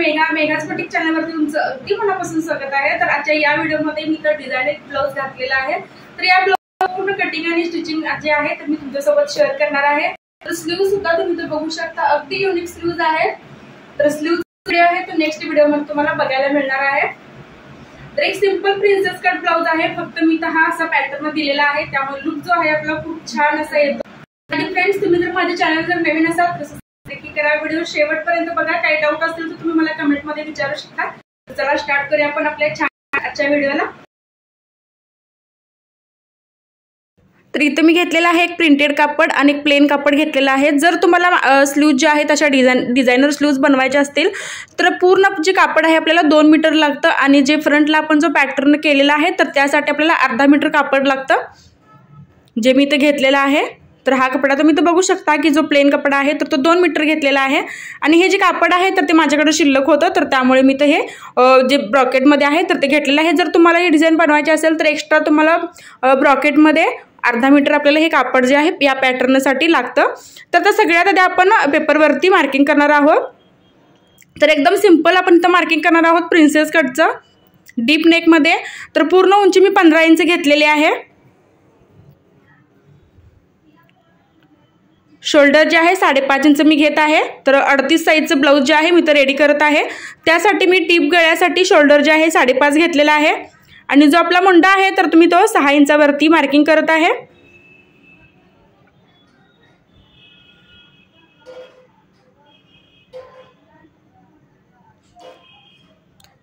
मेघाज boutique चॅनलवरती तुमचं अगदी मनापासून स्वागत आहे। तर आजच्या या व्हिडिओमध्ये मी तर डिझायनर ब्लाउज घातलेला आहे। तर या ब्लाउज पूर्ण कटिंग आणि स्टिचिंग जे आहे तर मी तुमच्यासोबत शेअर करणार आहे। तर स्लीव्ह सुद्धा तुम्ही तर बघू शकता, अगदी युनिक स्लीव्ह आहे। तर स्लीव्ह व्हिडिओ आहे तो नेक्स्ट व्हिडिओमध्ये तुम्हाला बघायला मिळणार आहे। तर एक सिंपल प्रिन्सेस कट ब्लाउज आहे, फक्त मी तर हा असा पॅटर्न दिलेला आहे, त्यामुळे लुक जो आहे आपला खूप छान असा येतो। आणि फ्रेंड्स, तुम्ही जर माझ्या चॅनल जर नवीन असाल तर करा, व्हिडिओ शेवटपर्यंत बघा। काही डाऊट असेल तर तुम्ही मला कमेंट मध्ये विचारू शकता। चला स्टार्ट करूया आपण आपल्या आजच्या व्हिडिओला। तर इथे मी घेतलेला आहे एक प्रिंटेड कापड आणि एक प्लेन कापड घेतलेला आहे। जर तुम्हाला स्लीव्ह जे आहे तशा डिझायनर स्लीव्ह बनवायचे असतील तर पूर्ण जे कापड आहे आपल्याला 2 मीटर लागतं आणि जे फ्रंटला आपण जो पॅटर्न केलेला आहे तर त्यासाठी आपल्याला अर्धा मीटर कापड लागतं, जे मी इथे घेतलेला आहे। तर हा कपडा तुम्ही तर बघू शकता की जो प्लेन कपडा आहे तर तो 2 मीटर घेतलेला आहे आणि हे जे कापड आहे तर ते माझ्याकडे शिल्लक होतं, तर त्यामुळे मी तर हे जे ब्रॉकेटमध्ये आहे तर ते घेतलेलं आहे। जर तुम्हाला ही डिझाइन बनवायची असेल तर एक्स्ट्रा तुम्हाला ब्रॉकेटमध्ये अर्धा मीटर आपल्याला हे कापड जे आहे या पॅटर्नसाठी लागतं। तर सगळ्यात आधी आपण पेपरवरती मार्किंग करणार आहोत। तर एकदम सिंपल आपण इथं मार्किंग करणार आहोत प्रिन्सेस कटचं डीप नेकमध्ये। तर पूर्ण उंची मी 15 इंच घेतलेली आहे। शोल्डर जे आहे 5.5 इंच मी घेत आहे। तर 38 साईजचं ब्लाऊज जे आहे मी तर रेडी करत आहे, त्यासाठी मी टीप गळ्यासाठी शोल्डर जे आहे 5.5 घेतलेला आहे आणि जो आपला मुंडा आहे तर तुम्ही तो 6 इंचावरती मार्किंग करत आहे।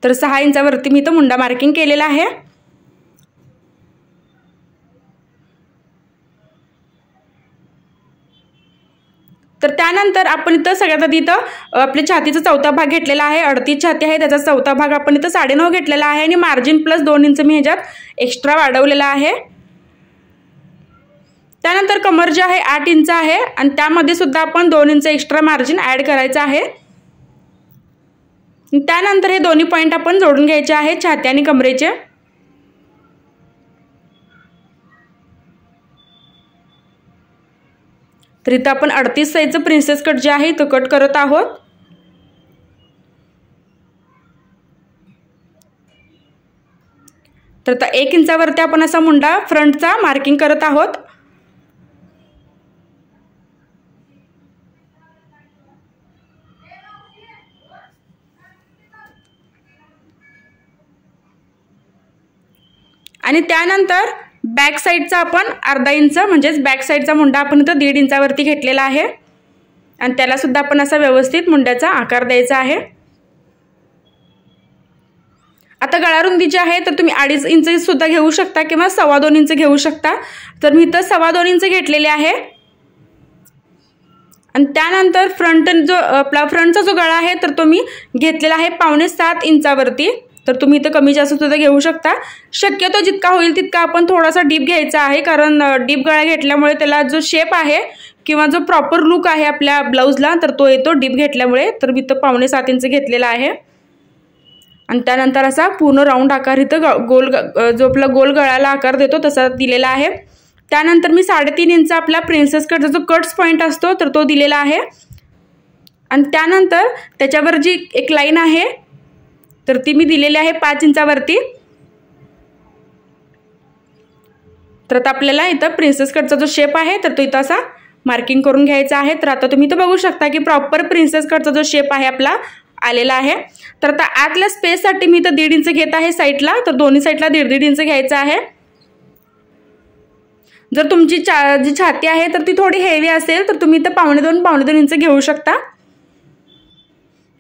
तर 6 इंचावरती मी तो मुंडा मार्किंग केलेला आहे। तर त्यानंतर आपण इथं सगळ्यात आधी इथं आपल्या छातीचा चौथा भाग घेतलेला आहे। 38 छाती आहे, त्याचा चौथा भाग आपण इथं 9.5 घेतलेला आहे आणि मार्जिन प्लस 2 इंच मी ह्याच्यात एक्स्ट्रा वाढवलेला आहे। त्यानंतर कमर जे आहे 8 इंच आहे आणि त्यामध्ये सुद्धा आपण 2 इंच एक्स्ट्रा मार्जिन ऍड करायचं आहे। त्यानंतर हे दोन्ही पॉइंट आपण जोडून घ्यायचे आहे छाती आणि कमरेचे। तर इथं आपण 38 साईजचं प्रिन्सेस कट जे आहे तो कट करत आहोत। तर आता 1 इंचावरती आपण असा मुंडा फ्रंटचा मार्किंग करत आहोत। आणि त्यानंतर बॅक साईडचा आपण अर्धा इंच म्हणजेच बॅक साईडचा मुंडा आपण इथं 1.5 इंचावरती घेतलेला आहे आणि त्याला सुद्धा आपण असा व्यवस्थित मुंड्याचा आकार द्यायचा आहे। आता गळा रुंदी जी आहे तर तुम्ही 2.5 इंच सुद्धा घेऊ शकता किंवा 2.25 इंच घेऊ शकता। तर मी इथं 2.25 इंच घेतलेले आहे। आणि त्यानंतर फ्रंटचा जो गळा आहे तर तो मी घेतलेला आहे 6.25 इंचावरती। तर तुम्ही इथं कमी जास्त सुद्धा घेऊ शकता, शक्यतो जितका होईल तितका आपण थोडासा डीप घ्यायचा आहे, कारण डीप गळा घेतल्यामुळे त्याला जो शेप आहे किंवा जो प्रॉपर लुक आहे आपल्या ब्लाऊजला तर तो येतो डीप घेतल्यामुळे। तर मी इथं 6.25 इंच घेतलेला आहे आणि त्यानंतर असा पूर्ण राऊंड आकार इथं जो आपला गोल गळाला आकार देतो तसा दिलेला आहे। त्यानंतर मी 3.5 इंच आपला प्रिन्सेस कटचा जो कट्स पॉइंट असतो तर तो दिलेला आहे आणि त्यानंतर त्याच्यावर जी एक लाईन आहे तर ती मी दिलेली आहे 5 इंचावरती। तर आता आपल्याला इथं प्रिन्सेस कटचा जो शेप आहे तर तो इथं असा मार्किंग करून घ्यायचा आहे। तर आता तुम्ही इथं बघू शकता की प्रॉपर प्रिन्सेस कटचा जो शेप आहे आपला आलेला आहे। तर आता आतल्या स्पेससाठी मी इथं 1.5 इंच घेत आहे साईडला, तर दोन्ही साईडला 1.5 इंच घ्यायचं आहे। जर तुमची जी छाती आहे तर ती थोडी हेवी असेल तर तुम्ही इथं 2.5 इंच घेऊ शकता।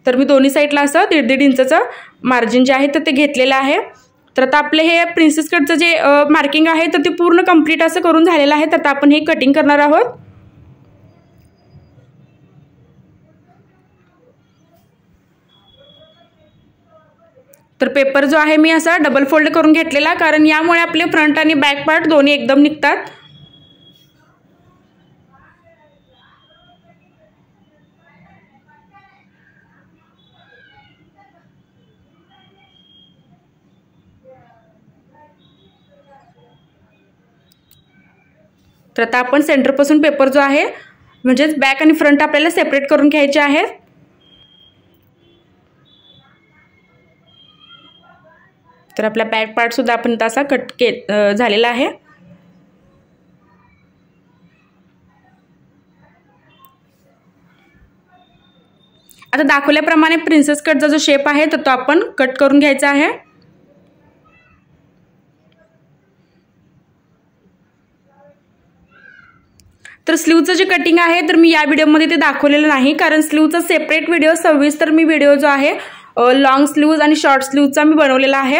तर मी दोन्ही साईडला असं 1.5 इंचचं मार्जिन जे आहे तर ते घेतलेलं आहे। तर आता आपले हे प्रिन्सेस कटचं जे मार्किंग आहे तर ते पूर्ण कंप्लीट असं करून झालेलं आहे। तर आता आपण हे कटिंग करणार आहोत। तर पेपर जो आहे मी असा डबल फोल्ड करून घेतलेला, कारण यामुळे आपले फ्रंट आणि बॅक पार्ट दोन्ही एकदम निघतात। तर आता आपण सेंटरपासून पेपर जो आहे म्हणजेच बॅक आणि फ्रंट आपल्याला सेपरेट करून घ्यायचे आहेत। तर आपला बॅक पार्टसुद्धा आपण तसा कट झालेला आहे. आता दाखवल्याप्रमाणे प्रिन्सेस कटचा जो शेप आहे तो आपण कट करून घ्यायचा आहे. तर स्लीवचं जे कटिंग आहे तर मी या व्हिडिओमध्ये ते दाखवलेलं नाही, कारण स्लीवचा सेपरेट व्हिडिओ सविस्तर मी व्हिडिओ जो आहे लॉंग स्लीव्ज आणि शॉर्ट स्लीवचा मी बनवलेला आहे.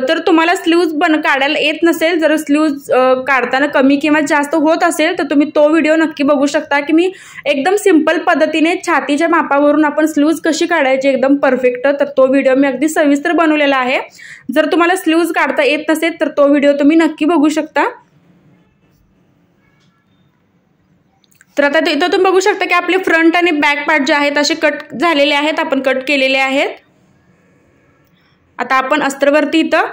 तर तुम्हाला स्लीव्ज काढायला येत नसेल, जर स्लीव्ज काढताना कमी किंवा जास्त होत असेल तर तुम्ही तो व्हिडिओ नक्की बघू शकता की मी एकदम सिंपल पद्धतीने छातीच्या मापावरून आपण स्लीव्ज कशी काढायची एकदम परफेक्ट, तर तो व्हिडिओ मी अगदी सविस्तर बनवलेला आहे. जर तुम्हाला स्लीव्ज काढता येत नसेल तर तो व्हिडिओ तुम्ही नक्की बघू शकता. तर आता इथं तुम्ही बघू शकता की आपले फ्रंट आणि बॅक पार्ट जे आहेत असे कट झालेले आहेत, आपण कट केलेले आहेत. आता आपण अस्तरवरती इथं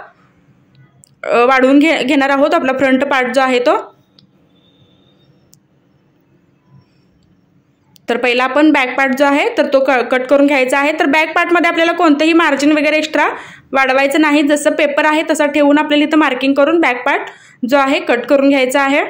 वाढवून घेणार आहोत आपला फ्रंट पार्ट जो आहे तो. तर पहिला आपण बॅक पार्ट जो आहे तर तो कट करून घ्यायचा आहे. तर बॅक पार्टमध्ये आपल्याला कोणतंही मार्जिन वगैरे एक्स्ट्रा वाढवायचं नाही, जसं पेपर आहे तसा ठेवून आपल्याला इथं मार्किंग करून बॅक पार्ट जो आहे कट करून घ्यायचा आहे.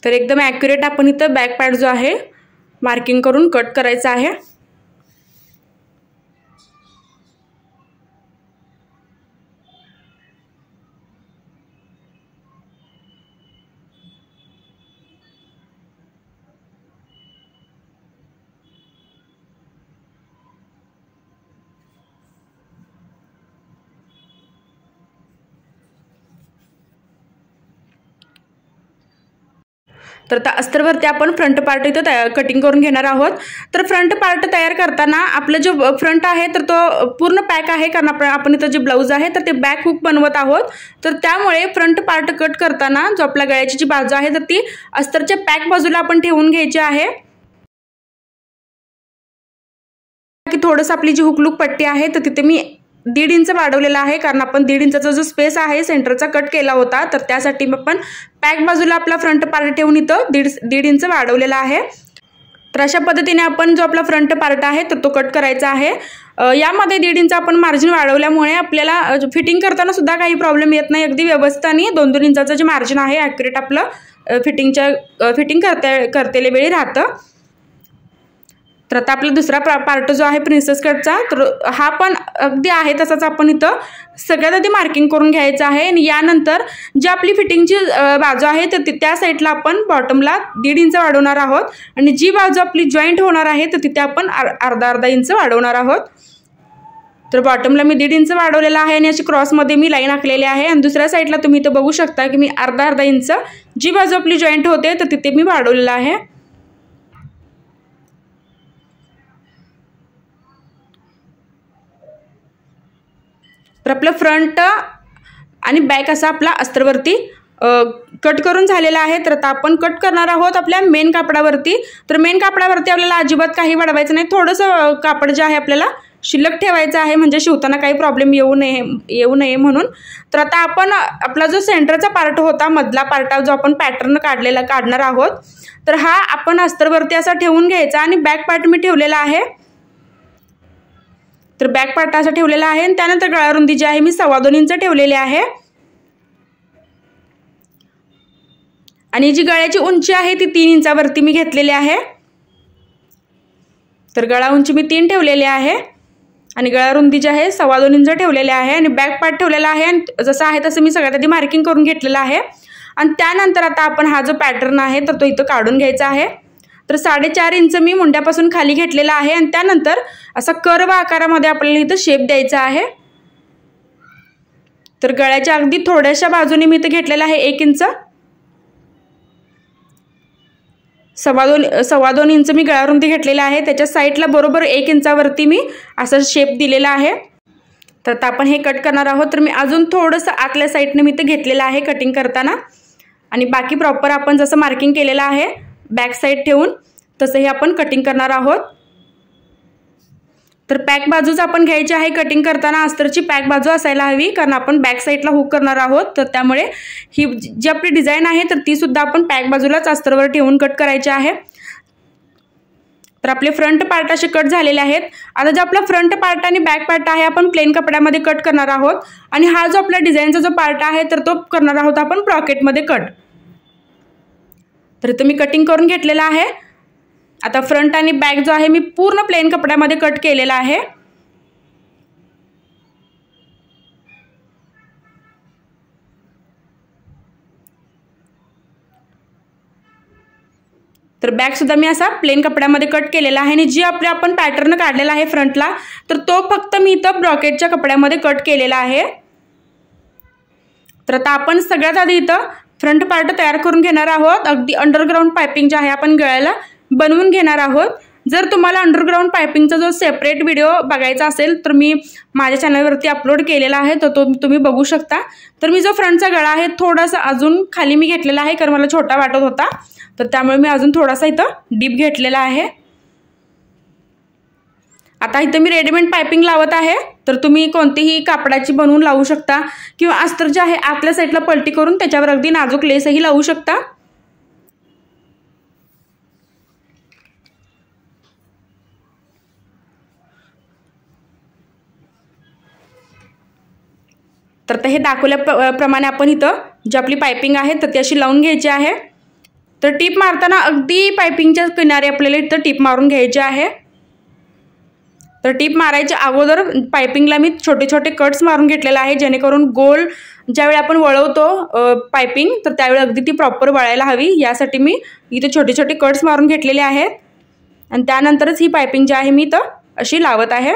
तर एकदम ॲक्युरेट आपण इथं बॅक पार्ट जो आहे मार्किंग करून कट करायचा आहे. तर आता अस्तरवरती आपण फ्रंट पार्ट इथं कटिंग करून घेणार आहोत. तर फ्रंट पार्ट तयार करताना आपलं जो फ्रंट आहे तर तो पूर्ण पॅक आहे, कारण आपण इथं जे ब्लाऊज आहे तर ते बॅक हुक बनवत आहोत. तर त्यामुळे फ्रंट पार्ट कट करताना जो आपल्या गळ्याची जी बाजू आहे तर ती अस्तरच्या पॅक बाजूला आपण ठेवून घ्यायची आहे. की थोडंसं आपली जी हुकलूक पट्टी आहे तर तिथे मी 1.5 इंच वाढवलेला आहे, कारण आपण 1.5 इंचाचा जो स्पेस आहे सेंटरचा कट केला होता, तर त्यासाठी आपण पॅक बाजूला आपला फ्रंट पार्ट ठेवून इथं 1.5 इंच वाढवलेला आहे. तर अशा पद्धतीने आपण जो आपला फ्रंट पार्ट आहे तर तो कट करायचा आहे. यामध्ये 1.5 इंच आपण मार्जिन वाढवल्यामुळे आपल्याला फिटिंग करताना सुद्धा काही प्रॉब्लेम येत नाही, अगदी व्यवस्थित आणि 2-2 इंचाचं जे मार्जिन आहे ॲक्युरेट आपलं फिटिंग करतेले वेळी राहतं. तर आता आपला दुसरा पार्ट जो आहे प्रिन्सेस कटचा, तर हा पण अगदी आहे तसाच आपण इथं सगळ्यात आधी मार्किंग करून घ्यायचं आहे. आणि यानंतर जी आपली फिटिंगची बाजू आहे तर त्या साईडला आपण बॉटमला 1.5 इंच वाढवणार आहोत, आणि जी बाजू आपली जॉईंट होणार आहे तर तिथे आपण अर्धा इंच वाढवणार आहोत. तर बॉटमला मी 1.5 इंच वाढवलेला आहे आणि अशी क्रॉसमध्ये मी लाईन आखलेली आहे. आणि दुसऱ्या साईडला तुम्ही इथं बघू शकता की मी अर्धा इंच जी बाजू आपली जॉईंट होते तर तिथे मी वाढवलेलं आहे. तर आपलं फ्रंट आणि बॅक असा आपला अस्तरवरती कट करून झालेला आहे. तर आता आपण कट करणार आहोत आपल्या मेन कापडावरती. तर मेन कापडावरती आपल्याला अजिबात काही वाढवायचं नाही, थोडंसं कापड जे आहे आपल्याला शिल्लक ठेवायचं आहे, म्हणजे शिवताना काही प्रॉब्लेम येऊ नये म्हणून. तर आता आपण आपला जो सेंटरचा पार्ट होता, मधला पार्ट जो आपण पॅटर्न काढणार आहोत, तर हा आपण अस्तरवरती असा ठेवून घ्यायचा. आणि बॅक पार्ट मी ठेवलेला आहे, तर बॅक पार्ट असा ठेवलेला आहे. आणि त्यानंतर गळारुंदी जी आहे मी 2.25 इंच ठेवलेली आहे. आणि जी गळ्याची उंची आहे ती 3 इंचावरती मी घेतलेली आहे. तर गळा उंची मी 3 ठेवलेली आहे आणि गळारुंदी जी आहे 2.25 इंच ठेवलेली आहे. आणि बॅक पार्ट ठेवलेला आहे, आणि जसं आहे तसं मी सगळ्यात आधी मार्किंग करून घेतलेलं आहे. आणि त्यानंतर आता आपण हा जो पॅटर्न आहे तर तो इथं काढून घ्यायचा आहे. तर 4.5 इंच मी मुंड्यापासून खाली घेतलेला आहे, आणि त्यानंतर असा कर्व आकारामध्ये आपल्याला इथं शेप द्यायचा आहे. तर गळ्याच्या अगदी थोड्याशा बाजूने मी इथं घेतलेला आहे 1 इंच. 2.25 इंच मी गळारुंदी घेतलेला आहे, त्याच्या साईडला बरोबर 1 इंचावरती मी असा शेप दिलेला आहे. तर आता आपण हे कट करणार आहोत. तर मी अजून थोडंसं आतल्या साईडने मी ते घेतलेलं आहे कटिंग करताना, आणि बाकी प्रॉपर आपण जसं मार्किंग केलेलं आहे बॅक साईड ठेवून तसं हे आपण कटिंग करणार आहोत. तर पॅक बाजूच आपण घ्यायची आहे कटिंग करताना. अस्तरची पॅक बाजू असायला हवी, कारण आपण बॅक साईडला हुक करणार आहोत. तर त्यामुळे ही जी आपली डिझाईन आहे तर ती सुद्धा आपण पॅक बाजूलाच अस्तरवर ठेवून कट करायची आहे. तर आपले फ्रंट पार्ट असे कट झालेले आहेत. आता जो आपला फ्रंट पार्ट आणि बॅक पार्ट आहे आपण प्लेन कपड्यामध्ये कट करणार आहोत, आणि हा जो आपल्या डिझाईनचा जो पार्ट आहे तर तो करणार आहोत आपण ब्रॉकेटमध्ये कट. तर इथं मी कटिंग करून घेतलेला आहे. आता फ्रंट आणि बॅक जो आहे मी पूर्ण प्लेन कपड्यामध्ये कट केलेला आहे. तर बॅक सुद्धा मी असा प्लेन कपड्यामध्ये कट केलेला आहे, आणि जी आपण पॅटर्न काढलेला आहे फ्रंटला तर तो फक्त मी इथं ब्रॉकेटच्या कपड्यामध्ये कट केलेला आहे. तर आता आपण सगळ्यात आधी इथं फ्रंट पार्ट तयार करून घेणार आहोत. अगदी अंडरग्राऊंड पायपिंग जे आहे आपण गळ्याला बनवून घेणार आहोत. जर तुम्हाला अंडरग्राऊंड पायपिंगचा जो सेपरेट व्हिडिओ बघायचा असेल तर मी माझ्या चॅनलवरती अपलोड केलेला आहे, तर तो तुम्ही बघू शकता. तर मी जो फ्रंटचा गळा आहे थोडासा अजून खाली मी घेतलेला आहे, कारण मला छोटा वाटत होता, तर त्यामुळे मी अजून थोडासा इथं डीप घेतलेला आहे. आता इथं मी रेडीमेड पायपिंग लावत आहे. तर तुम्ही कोणतीही कापडाची बनवून लावू शकता, किंवा अस्तर जे आहे आतल्या साईडला पलटी करून त्याच्यावर अगदी नाजूक लेसही लावू शकता. तर हे दाखवल्याप्रमाणे आपण इथं जी आपली पायपिंग आहे तर ती अशी लावून घ्यायची आहे. तर टीप मारताना अगदी पायपिंगच्या किनारी आपल्याला इथं टीप मारून घ्यायची आहे. तर टीप मारायच्या अगोदर पायपिंगला मी छोटे छोटे कट्स मारून घेतलेला आहे, जेणेकरून गोल ज्यावेळी आपण वळवतो पायपिंग तर त्यावेळी अगदी ती प्रॉपर वळायला हवी, यासाठी मी इथे छोटे छोटे कट्स मारून घेतलेले आहेत. आणि त्यानंतरच ही पायपिंग जी आहे मी इथं अशी लावत आहे.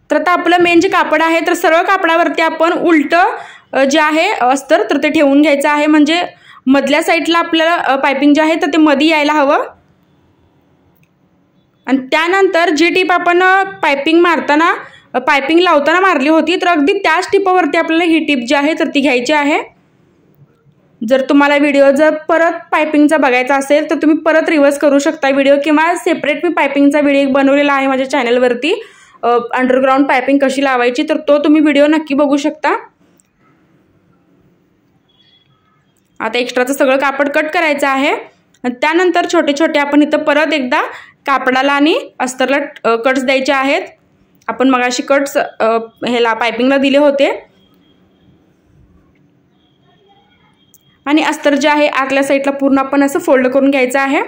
तर आता आपलं मेन जे कापड आहे तर सरळ कापडावरती आपण उलटं जे आहे अस्तर तर ते ठेवून घ्यायचं आहे, म्हणजे मधल्या साईडला आपल्याला पायपिंग जे आहे तर ते मध्ये यायला हवं. आणि त्यानंतर जी टीप आपण पायपिंग लावताना मारली होती तर अगदी त्याच टिपावरती आपल्याला ही टीप जी आहे तर ती घ्यायची आहे. जर तुम्हाला व्हिडिओ जर परत पायपिंगचा बघायचा असेल तर तुम्ही परत रिव्हर्स करू शकता व्हिडिओ, किंवा सेपरेट मी पायपिंगचा व्हिडिओ बनवलेला आहे माझ्या चॅनलवरती, अंडरग्राऊंड पायपिंग कशी लावायची, तर तो तुम्ही व्हिडिओ नक्की बघू शकता. आता एक्स्ट्राचं सगळं कापड कट करायचं आहे. त्यानंतर छोटे छोटे आपण इथं परत एकदा कापडाला आणि अस्तरला कट्स द्यायचे आहेत. आपण मगाशी कट्स ह्याला पायपिंगला दिले होते. आणि अस्तर जे आहे आतल्या साईडला पूर्ण आपण असं फोल्ड करून घ्यायचं आहे.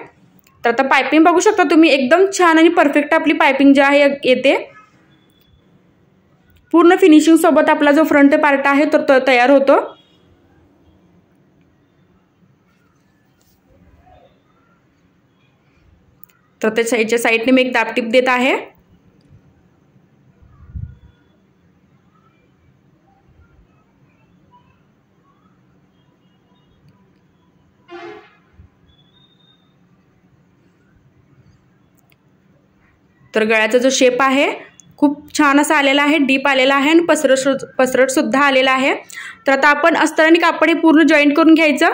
तर आता पायपिंग बघू शकता तुम्ही, एकदम छान आणि परफेक्ट आपली पायपिंग जी आहे येते. पूर्ण फिनिशिंग सोबत आपला जो फ्रंट पार्ट आहे तो तयार होतो. तर त्याच्या साईडने मी एक दाबटीप देत आहे. तर गळ्याचा जो शेप आहे खूप छान असा आलेला आहे, डीप आलेला आहे आणि पसरट सुद्धा आलेला आहे. तर आता आपण अस्तर आणि कापड हे पूर्ण जॉईंट करून घ्यायचं,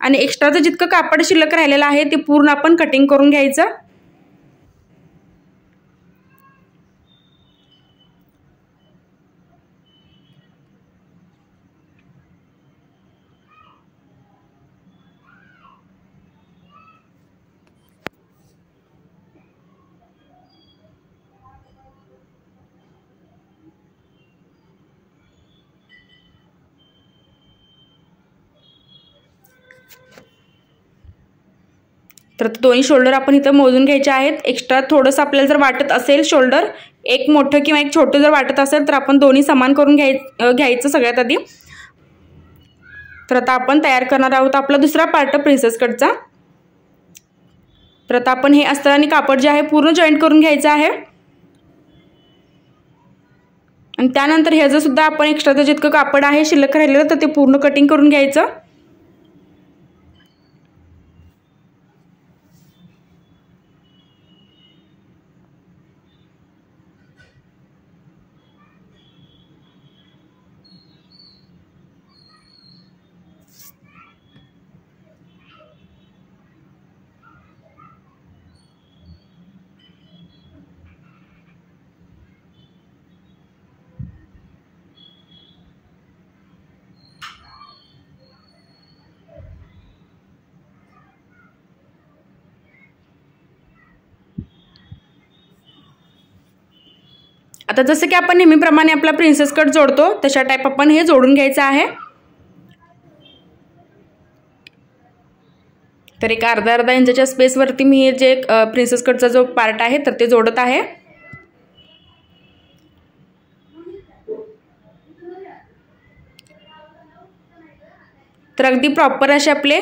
आणि एक्स्ट्राचं जितकं कापड शिल्लक राहिलेलं आहे ते पूर्ण आपण कटिंग करून घ्यायचं. तर दोन्ही शोल्डर आपण इथं मोजून घ्यायचे आहेत. एक्स्ट्रा थोडंसं आपल्याला जर वाटत असेल शोल्डर एक मोठं किंवा एक छोटं जर वाटत असेल तर आपण दोन्ही समान करून घ्यायचं सगळ्यात आधी. तर आता आपण तयार करणार आहोत आपला दुसरा पार्ट प्रिन्सेस कटचा. तर आता आपण हे अस्तर आणि कापड जे आहे पूर्ण जॉईंट करून घ्यायचं आहे. आणि त्यानंतर ह्याचं सुद्धा आपण एक्स्ट्राचं जितकं कापड आहे शिल्लक राहिलेलं तर ते पूर्ण कटिंग करून घ्यायचं. आता जसं की आपण नेहमीप्रमाणे आपला प्रिन्सेस कट जोडतो तशा टाईप आपण हे जोडून घ्यायचं आहे। तर एक अर्धा इंचाच्या स्पेसवरती मी हे जे प्रिन्सेस कटचा जो पार्ट आहे तर ते जोडत आहे। तर अगदी प्रॉपर असे आपले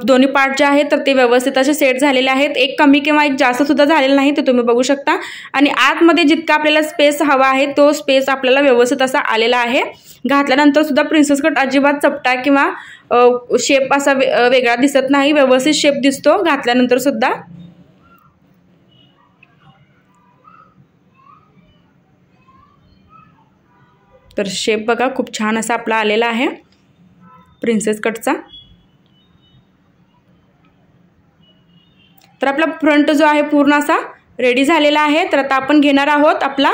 दोन्ही पार्ट जे आहेत तर ते व्यवस्थित असे सेट झालेले आहेत। एक कमी किंवा एक जास्त सुद्धा झालेला नाही ते तुम्ही बघू शकता। आणि आतमध्ये जितका आपल्याला स्पेस हवा आहे तो स्पेस आपल्याला व्यवस्थित असा आलेला आहे। घातल्यानंतर सुद्धा प्रिन्सेस कट अजिबात चपटा किंवा शेप असा वेगळा दिसत नाही, व्यवस्थित शेप दिसतो घातल्यानंतर सुद्धा। तर शेप बघा खूप छान असा आपला आलेला आहे प्रिन्सेस कटचा। तर आपला फ्रंट जो आहे पूर्ण असा रेडी झालेला आहे। तर आता आपण घेणार आहोत आपला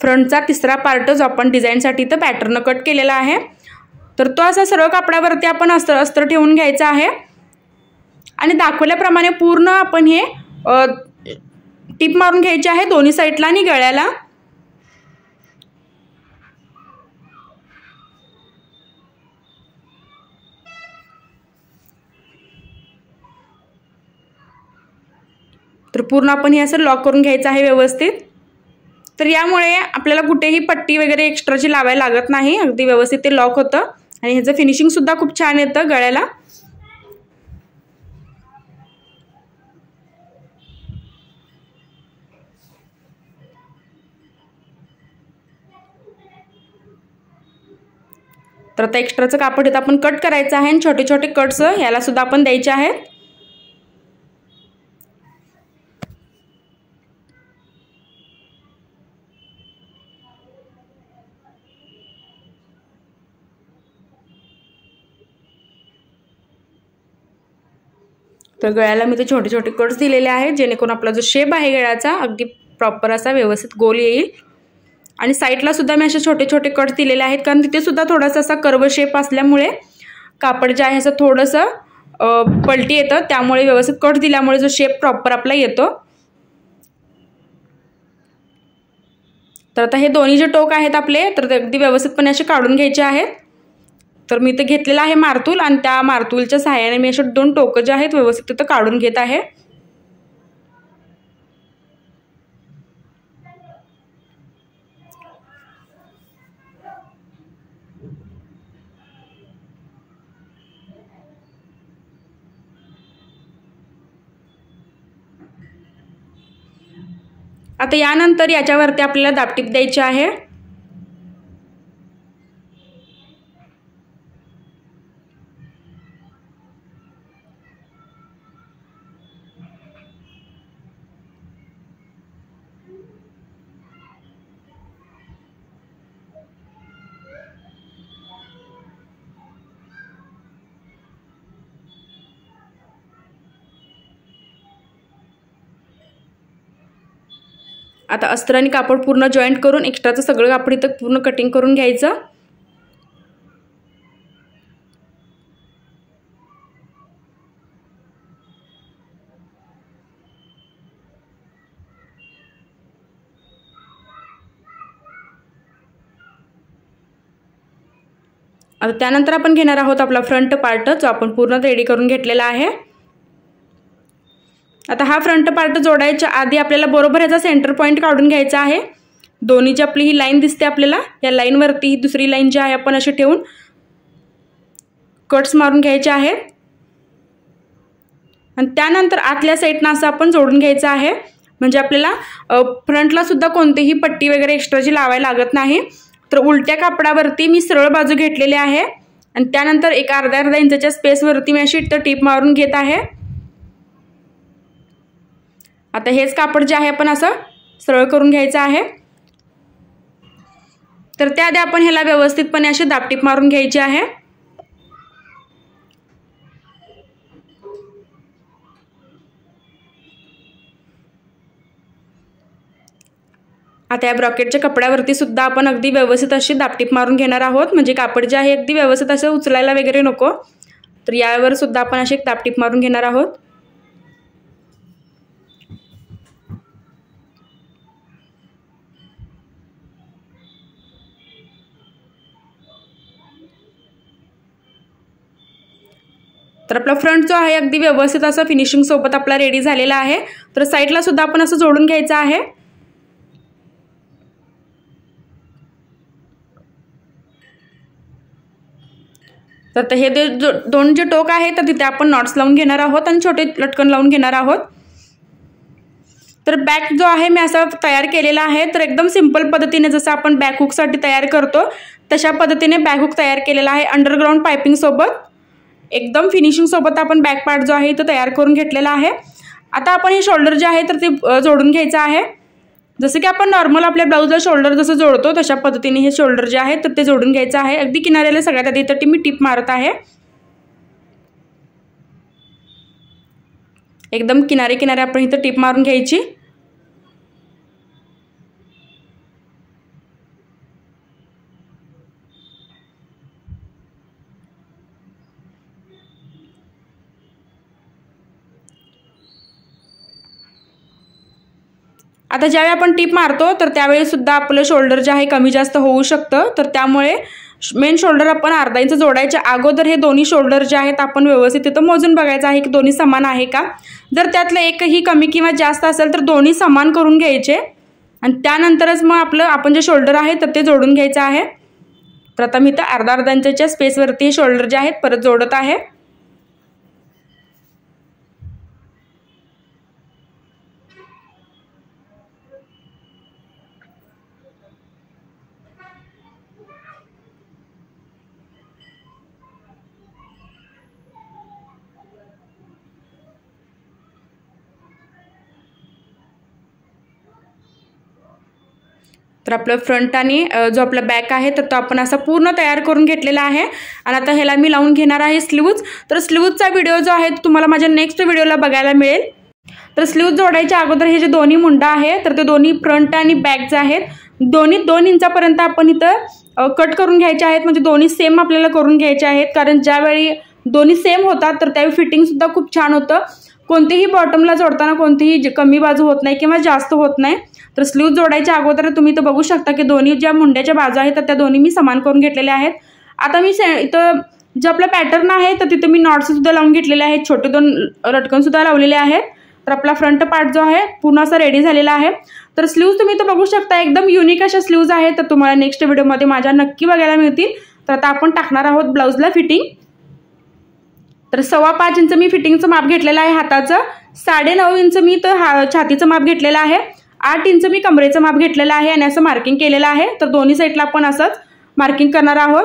फ्रंटचा तिसरा पार्ट जो आपण डिझाईनसाठी तर पॅटर्न कट केलेला आहे। तर तो असा सरळ कापडावरती आपण अस्तर ठेवून घ्यायचा आहे आणि दाखवल्याप्रमाणे पूर्ण आपण हे टिप मारून घ्यायची आहे दोन्ही साईडला आणि गळ्याला। तर पूर्ण आपण हे असं लॉक करून घ्यायचं आहे व्यवस्थित। तर यामुळे आपल्याला कुठेही पट्टी वगैरे एक्स्ट्राची लावायला लागत नाही, अगदी व्यवस्थित ते लॉक होतं आणि ह्याचं फिनिशिंग सुद्धा खूप छान येतं गळ्याला। तर आता एक्स्ट्राचं कापड इथं आपण कट करायचं आहे आणि छोटे छोटे कट्स याला सुद्धा आपण द्यायचे आहेत। तर गळ्याला मी ते छोटे छोटे कट्स दिलेले आहेत जेणेकरून आपला जो शेप आहे गळ्याचा अगदी प्रॉपर असा व्यवस्थित गोल येईल। आणि साईडला सुद्धा मी असे छोटे छोटे कट्स दिलेले आहेत कारण तिथे सुद्धा थोडासा असा कर्व शेप असल्यामुळे कापड जे आहे असं थोडंसं पलटी येतं, त्यामुळे व्यवस्थित कट दिल्यामुळे जो शेप प्रॉपर आपला येतो। तर आता हे दोन्ही जे टोक आहेत आपले तर ते अगदी व्यवस्थितपणे असे काढून घ्यायचे आहेत। तर मी इथे घेतलेला आहे मारतूल आणि त्या मारतूलच्या सहाय्याने मी असे दोन टोक जे आहेत व्यवस्थित इथं काढून घेत आहे। आता यानंतर याच्यावरती आपल्याला दाबटीप द्यायची आहे। आता अस्तर आणि कापड पूर्ण जॉईंट करून एक्स्ट्राचं सगळं कापड इथं पूर्ण कटिंग करून घ्यायचं। आता त्यानंतर आपण घेणार आहोत आपला फ्रंट पार्ट जो आपण पूर्ण रेडी करून घेतलेला आहे। आता हा फ्रंट पार्ट जोडायच्या आधी आपल्याला बरोबर ह्याचा सेंटर पॉइंट काढून घ्यायचा आहे। दोन्ही जी आपली ही लाईन दिसते आपल्याला या लाईनवरती ही दुसरी लाईन जी आहे आपण अशी ठेवून कट्स मारून घ्यायचे आहेत आणि त्यानंतर आतल्या साईडनं असं आपण जोडून घ्यायचं आहे म्हणजे आपल्याला फ्रंटला सुद्धा कोणतीही पट्टी वगैरे एक्स्ट्राची लावायला लागत नाही। तर उलट्या कापडावरती मी सरळ बाजू घेतलेली आहे आणि त्यानंतर एक अर्धा इंचाच्या स्पेसवरती मी अशी टीप मारून घेत आहे। आता हेच कापड जे आहे आपण असं सरळ करून घ्यायचं आहे। तर त्याआधी आपण ह्याला व्यवस्थितपणे अशी दाबटीप मारून घ्यायची आहे। आता या ब्रॉकेटच्या कपड्यावरती सुद्धा आपण अगदी व्यवस्थित अशी दाबटीप मारून घेणार आहोत म्हणजे कापड जे आहे अगदी व्यवस्थित असं उचलायला वगैरे नको। तर यावर सुद्धा आपण अशी एक दाबटीप मारून घेणार आहोत। तर आपला फ्रंट जो आहे अगदी व्यवस्थित असं फिनिशिंग सोबत आपला रेडी झालेला आहे। तर साईडला सुद्धा आपण असं जोडून घ्यायचं आहे। तर हे दोन जे टोक आहे तर तिथे आपण नॉट्स लावून घेणार आहोत आणि छोटे लटकन लावून घेणार आहोत। तर बॅक जो आहे मी असा तयार केलेला आहे। तर एकदम सिंपल पद्धतीने जसं आपण बॅक हुकसाठी तयार करतो तशा पद्धतीने बॅक हुक तयार केलेला आहे। अंडरग्राउंड पाइपिंग सोबत एकदम फिनिशिंग सोबत आपण बॅक पार्ट जो आहे तो तयार करून घेतलेला आहे। आता आपण हे शोल्डर जे आहे तर ते जोडून घ्यायचं आहे। जसं की आपण नॉर्मल आपल्या ब्लाउजला शोल्डर जसं जोडतो तशा पद्धतीने हे शोल्डर जे आहे तर ते जोडून घ्यायचं आहे। अगदी किनाऱ्याला सगळ्यात आधी तर मी टिप मारत आहे। एकदम किनारे किनारे आपण इथं टिप मारून घ्यायची। आता ज्यावेळी आपण टिप मारतो तर त्यावेळी सुद्धा आपलं शोल्डर जे आहे कमी जास्त होऊ शकतं। तर त्यामुळे मेन शोल्डर आपण अर्धा इंच जोडायच्या अगोदर हे दोन्ही शोल्डर जे आहेत आपण व्यवस्थित इथं मोजून बघायचं आहे की दोन्ही समान आहे का। जर त्यातलं एकही कमी किंवा जास्त असेल तर दोन्ही समान करून घ्यायचे आणि त्यानंतरच मग आपण जे शोल्डर आहे तर ते जोडून घ्यायचं आहे। तर आता मी इथं अर्धा इंचच्या स्पेसवरती शोल्डर जे आहेत परत जोडत आहे। तर आपलं फ्रंट आणि जो आपला बॅक आहे तर तो आपण असा पूर्ण तयार करून घेतलेला आहे आणि आता ह्याला मी लावून घेणार आहे स्लीव्ज। तर स्लीव्जचा व्हिडिओ जो आहे तुम्हाला माझ्या नेक्स्ट व्हिडिओला बघायला मिळेल। तर स्लीव्ज जोडायच्या अगोदर हे जे दोन्ही मुंडा आहे तर ते दोन्ही फ्रंट आणि बॅक जे आहेत दोन्ही 2 इंचापर्यंत आपण इथं कट करून घ्यायचे आहेत। म्हणजे दोन्ही सेम आपल्याला करून घ्यायचे आहेत, कारण ज्यावेळी दोन्ही सेम होतात तर त्यावेळी फिटिंगसुद्धा खूप छान होतं। कोणतेही बॉटमला जोडताना कोणतीही कमी बाजू होत नाही किंवा जास्त होत नाही। तर स्लीव्ज जोडायच्या अगोदर तुम्ही इथं बघू शकता की दोन्ही ज्या मुंड्याच्या बाजू आहेत तर त्या दोन्ही मी समान करून घेतलेल्या आहेत। आता मी इथं जो आपला पॅटर्न आहे तर तिथे मी नॉट्स सुद्धा लावून घेतलेले आहेत, छोटे 2 लटकन सुद्धा लावलेले आहेत। तर आपला फ्रंट पार्ट जो आहे पूर्ण असा रेडी झालेला आहे। तर स्लीव्ज तुम्ही इथं बघू शकता एकदम युनिक अशा स्लीव्ज आहेत। तर तुम्हाला नेक्स्ट व्हिडिओमध्ये माझ्या नक्की बघायला मिळतील। तर आता आपण टाकणार आहोत ब्लाउजला फिटिंग। तर 5.25 इंच मी फिटिंगचं माप घेतलेलं आहे हाताचं, 9.5 इंच मी तर छातीचं माप घेतलेलं आहे, 8 इंच मी कमरेचं माप घेतलेलं आहे आणि असं मार्किंग केलेलं आहे। तर दोन्ही साईडला आपण असंच मार्किंग करणार आहोत।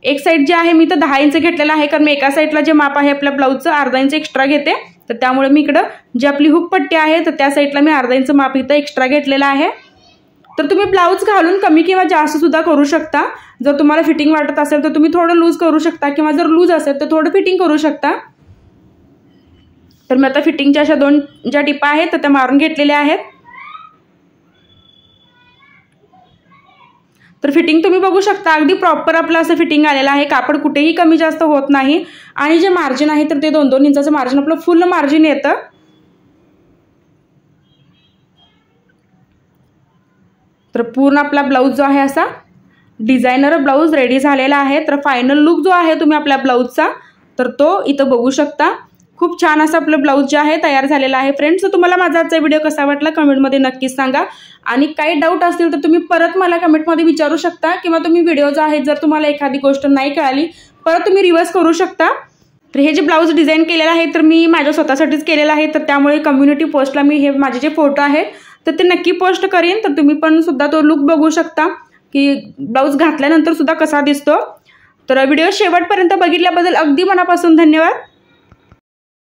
एक साईड जे आहे मी तर 10 इंच घेतलेलं आहे, कारण मी एका साईडला जे माप आहे आपल्या ब्लाउजचं अर्धा इंच एक्स्ट्रा घेते। तर त्यामुळे मी इकडं जी आपली हुक पट्टी आहे तर त्या साईडला मी अर्धा इंच माप इथं एक्स्ट्रा घेतलेला आहे। तर तुम्ही ब्लाउज घालून कमी किंवा जास्त सुद्धा करू शकता। जर तुम्हाला फिटिंग वाटत असेल तर तुम्ही थोडं लूज करू शकता किंवा जर लूज असेल तर थोडं फिटिंग करू शकता। तर मी आता फिटिंगच्या अशा 2 ज्या टिपा आहेत तर त्या मारून घेतलेल्या आहेत। तर फिटिंग तुम्ही बघू शकता अगदी प्रॉपर आपलं असं फिटिंग आलेलं आहे, कापड कुठेही कमी जास्त होत नाही आणि जे मार्जिन आहे तर ते 2-2 इंचाचं मार्जिन आपलं फुल मार्जिन येतं। तर पूर्ण आपला ब्लाउज जो आहे असा डिझायनर ब्लाउज रेडी झालेला आहे। तर फायनल लुक जो आहे तुम्ही आपल्या ब्लाउजचा तर तो इथं बघू शकता। खूप छान असं आपलं ब्लाउज जे आहे तयार झालेलं आहे। फ्रेंड्स, तर तुम्हाला माझा आजचा व्हिडिओ कसा वाटला कमेंटमध्ये नक्कीच सांगा आणि काही डाऊट असतील तर तुम्ही परत मला कमेंटमध्ये विचारू शकता किंवा तुम्ही व्हिडिओ जो आहे जर तुम्हाला एखादी गोष्ट नाही कळाली परत तुम्ही रिव्हर्स करू शकता। तर हे जे ब्लाउज डिझाईन केलेलं आहे तर मी माझ्या स्वतःसाठीच केलेलं आहे। तर त्यामुळे कम्युनिटी पोस्टला मी हे माझे जे फोटो आहेत तर ते नक्की पोस्ट करेन। तर तुम्ही पण सुद्धा तो लुक बघू शकता की ब्लाउज घातल्यानंतर सुद्धा कसा दिसतो। तर व्हिडिओ शेवटपर्यंत बघितल्याबद्दल अगदी मनापासून धन्यवाद।